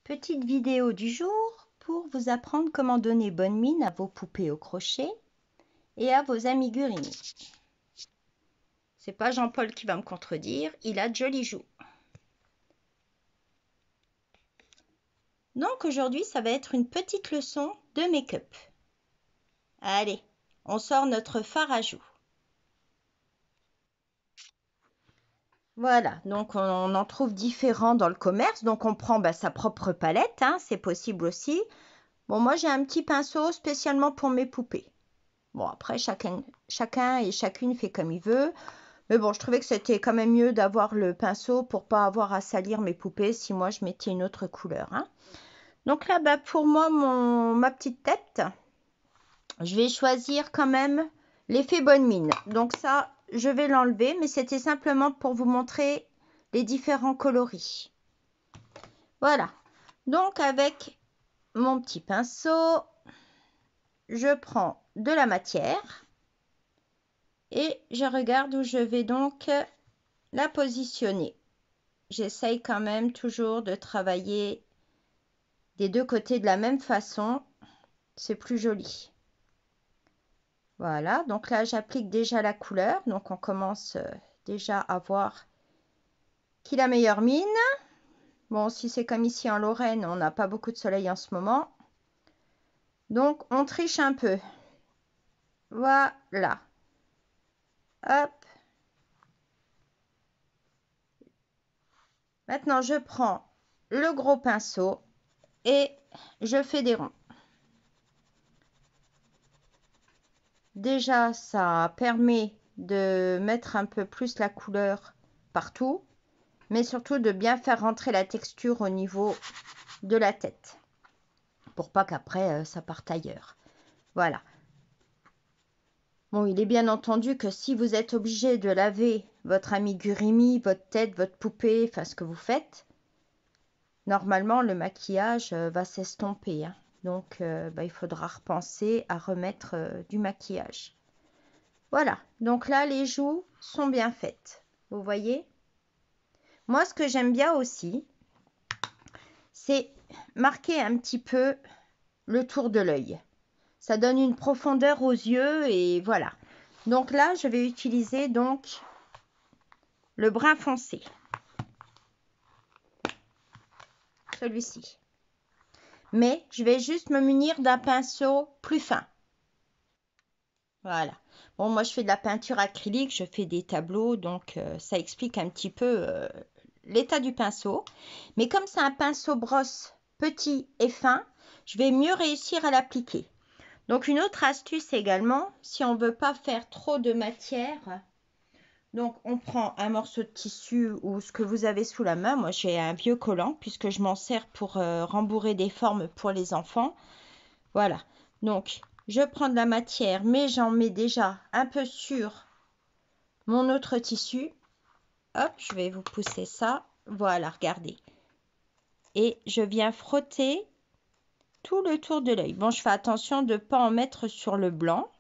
Petite vidéo du jour pour vous apprendre comment donner bonne mine à vos poupées au crochet et à vos amigurumis. C'est pas Jean-Paul qui va me contredire, il a de jolies joues. Donc aujourd'hui, ça va être une petite leçon de make-up. Allez, on sort notre fard à joues. Voilà, donc on en trouve différents dans le commerce. Donc on prend sa propre palette, c'est possible aussi. Bon, moi j'ai un petit pinceau spécialement pour mes poupées. Bon, après chacun et chacune fait comme il veut. Mais bon, je trouvais que c'était quand même mieux d'avoir le pinceau pour pas avoir à salir mes poupées si moi je mettais une autre couleur. Donc là, pour moi, ma petite tête, je vais choisir quand même l'effet bonne mine. Donc ça, je vais l'enlever, mais c'était simplement pour vous montrer les différents coloris. Voilà. Donc avec mon petit pinceau, je prends de la matière et je regarde où je vais donc la positionner. J'essaye quand même toujours de travailler des deux côtés de la même façon. C'est plus joli. Voilà, donc là j'applique déjà la couleur. Donc on commence déjà à voir qui a la meilleure mine. Bon, si c'est comme ici en Lorraine, on n'a pas beaucoup de soleil en ce moment. Donc on triche un peu. Voilà. Hop. Maintenant je prends le gros pinceau et je fais des ronds. Déjà, ça permet de mettre un peu plus la couleur partout, mais surtout de bien faire rentrer la texture au niveau de la tête, pour pas qu'après ça parte ailleurs. Voilà. Bon, il est bien entendu que si vous êtes obligé de laver votre amigurumi, votre tête, votre poupée, enfin ce que vous faites, normalement le maquillage va s'estomper. Donc, il faudra repenser à remettre du maquillage. Voilà, donc là, les joues sont bien faites. Vous voyez? Moi, ce que j'aime bien aussi, c'est marquer un petit peu le tour de l'œil. Ça donne une profondeur aux yeux et voilà. Donc là, je vais utiliser donc le brun foncé. Celui-ci. Mais je vais juste me munir d'un pinceau plus fin. Voilà. Bon, moi, je fais de la peinture acrylique, je fais des tableaux, donc ça explique un petit peu l'état du pinceau. Mais comme c'est un pinceau brosse petit et fin, je vais mieux réussir à l'appliquer. Donc, une autre astuce également, si on ne veut pas faire trop de matière, donc on prend un morceau de tissu ou ce que vous avez sous la main. Moi, j'ai un vieux collant puisque je m'en sers pour rembourrer des formes pour les enfants. Voilà. Donc, je prends de la matière, mais j'en mets déjà un peu sur mon autre tissu. Hop, je vais vous pousser ça. Voilà, regardez. Et je viens frotter tout le tour de l'œil. Bon, je fais attention de ne pas en mettre sur le blanc.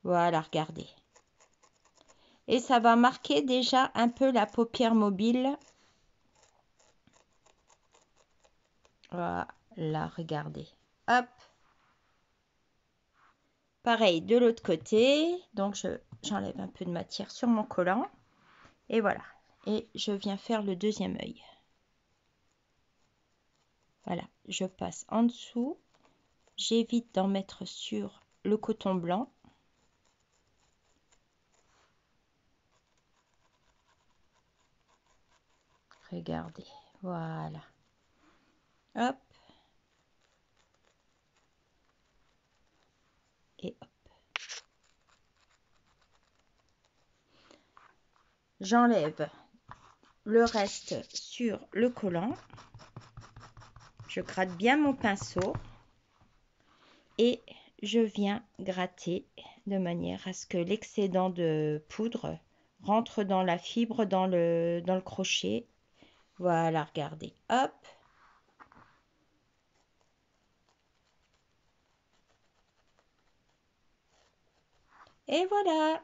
Voilà, regardez. Et ça va marquer déjà un peu la paupière mobile. Voilà, regardez. Hop. Pareil, de l'autre côté. Donc, j'enlève un peu de matière sur mon collant. Et voilà. Et je viens faire le deuxième œil. Voilà, je passe en dessous. J'évite d'en mettre sur le coton blanc. Regardez, voilà. Hop. Et hop. J'enlève le reste sur le collant. Je gratte bien mon pinceau. Et je viens gratter de manière à ce que l'excédent de poudre rentre dans la fibre, dans le crochet. Voilà, regardez. Hop. Et voilà.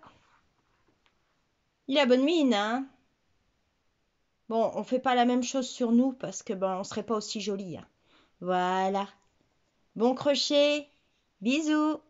Il a bonne mine, hein? Bon, on fait pas la même chose sur nous parce que ben on serait pas aussi jolis, hein. Voilà. Bon crochet. Bisous.